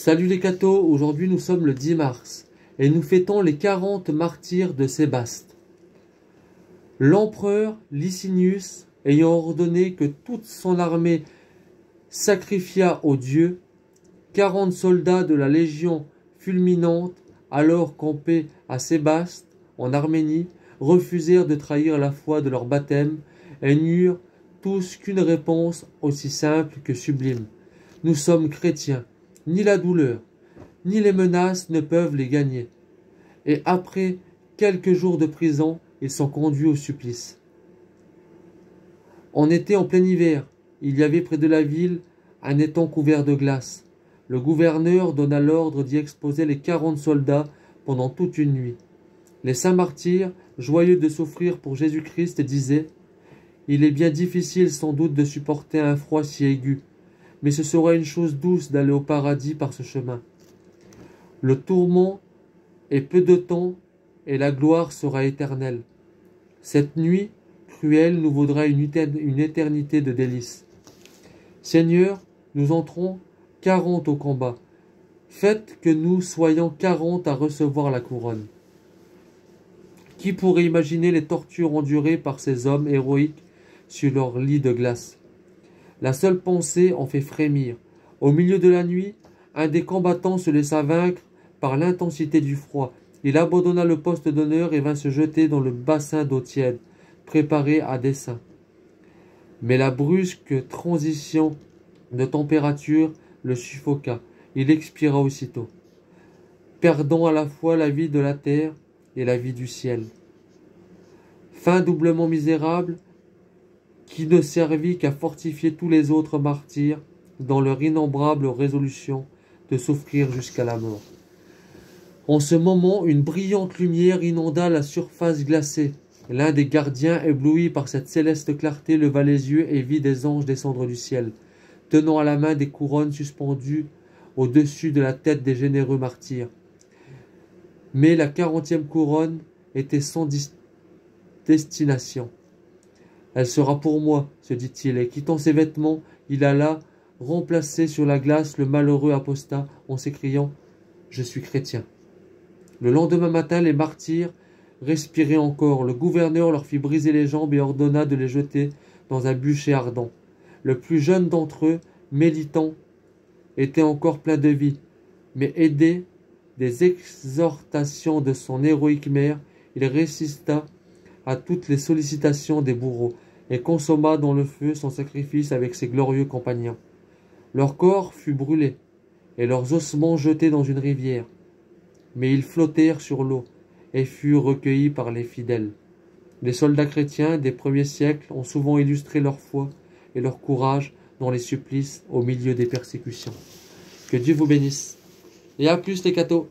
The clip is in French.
Salut les cathos, aujourd'hui nous sommes le 10 mars et nous fêtons les 40 martyrs de Sébaste. L'empereur Licinius, ayant ordonné que toute son armée sacrifiât aux dieux, 40 soldats de la légion fulminante, alors campés à Sébaste, en Arménie, refusèrent de trahir la foi de leur baptême et n'eurent tous qu'une réponse aussi simple que sublime. Nous sommes chrétiens. Ni la douleur, ni les menaces ne peuvent les gagner. Et après quelques jours de prison, ils sont conduits au supplice. On était en plein hiver. Il y avait près de la ville un étang couvert de glace. Le gouverneur donna l'ordre d'y exposer les 40 soldats pendant toute une nuit. Les saints martyrs, joyeux de souffrir pour Jésus-Christ, disaient « Il est bien difficile sans doute de supporter un froid si aigu. Mais ce sera une chose douce d'aller au paradis par ce chemin. Le tourment est peu de temps et la gloire sera éternelle. Cette nuit cruelle nous vaudra une éternité de délices. Seigneur, nous entrons 40 au combat. Faites que nous soyons 40 à recevoir la couronne. » Qui pourrait imaginer les tortures endurées par ces hommes héroïques sur leur lit de glace? La seule pensée en fait frémir. Au milieu de la nuit, un des combattants se laissa vaincre par l'intensité du froid. Il abandonna le poste d'honneur et vint se jeter dans le bassin d'eau tiède, préparé à dessein. Mais la brusque transition de température le suffoqua. Il expira aussitôt, perdant à la fois la vie de la terre et la vie du ciel. Fin doublement misérable, qui ne servit qu'à fortifier tous les autres martyrs dans leur innombrable résolution de souffrir jusqu'à la mort. En ce moment, une brillante lumière inonda la surface glacée. L'un des gardiens, ébloui par cette céleste clarté, leva les yeux et vit des anges descendre du ciel, tenant à la main des couronnes suspendues au-dessus de la tête des généreux martyrs. Mais la 40e couronne était sans destination. Elle sera pour moi, se dit-il, et quittant ses vêtements, il alla remplacer sur la glace le malheureux apostat en s'écriant « Je suis chrétien ». Le lendemain matin, les martyrs respiraient encore. Le gouverneur leur fit briser les jambes et ordonna de les jeter dans un bûcher ardent. Le plus jeune d'entre eux, Mélitan, était encore plein de vie, mais aidé des exhortations de son héroïque mère, il résista à toutes les sollicitations des bourreaux, et consomma dans le feu son sacrifice avec ses glorieux compagnons. Leur corps fut brûlé, et leurs ossements jetés dans une rivière. Mais ils flottèrent sur l'eau, et furent recueillis par les fidèles. Les soldats chrétiens des premiers siècles ont souvent illustré leur foi et leur courage dans les supplices au milieu des persécutions. Que Dieu vous bénisse. Et à plus les cathos.